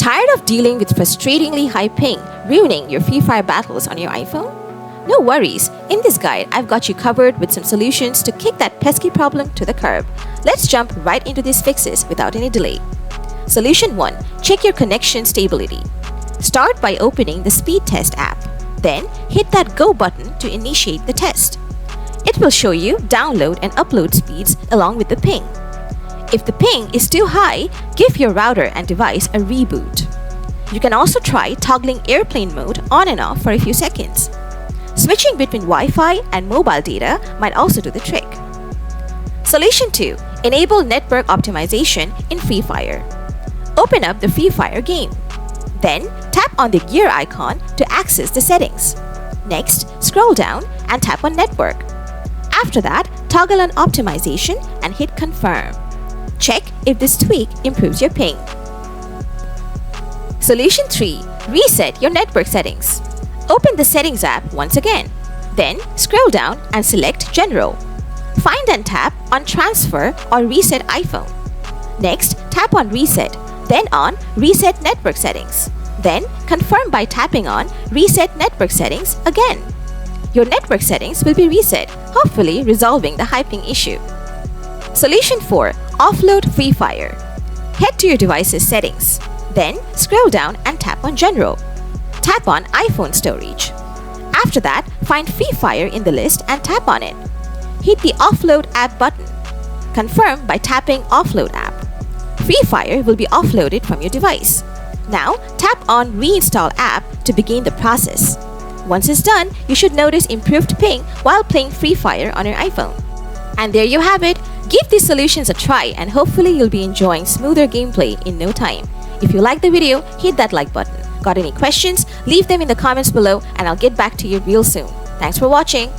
Tired of dealing with frustratingly high ping ruining your Free Fire battles on your iPhone? No worries, in this guide I've got you covered with some solutions to kick that pesky problem to the curb. Let's jump right into these fixes without any delay. Solution 1. Check your connection stability. Start by opening the Speed Test app. Then hit that Go button to initiate the test. It will show you download and upload speeds along with the ping. If the ping is too high, give your router and device a reboot. You can also try toggling airplane mode on and off for a few seconds. Switching between Wi-Fi and mobile data might also do the trick. Solution 2. Enable network optimization in Free Fire. Open up the Free Fire game. Then tap on the gear icon to access the settings. Next, scroll down and tap on network. After that, toggle on optimization and hit confirm. Check if this tweak improves your ping. Solution 3. Reset your network settings. Open the Settings app once again. Then scroll down and select General. Find and tap on Transfer or Reset iPhone. Next, tap on Reset, then on Reset Network Settings. Then confirm by tapping on Reset Network Settings again. Your network settings will be reset, hopefully resolving the high ping issue. Solution 4. Offload Free Fire. Head to your device's settings. Then scroll down and tap on General. Tap on iPhone storage. After that, find Free Fire in the list and tap on it. Hit the Offload app button. Confirm by tapping Offload app. Free Fire will be offloaded from your device. Now tap on Reinstall app to begin the process. Once it's done, you should notice improved ping while playing Free Fire on your iPhone. And there you have it. Give these solutions a try and hopefully you'll be enjoying smoother gameplay in no time. If you liked the video, hit that like button. Got any questions? Leave them in the comments below and I'll get back to you real soon. Thanks for watching.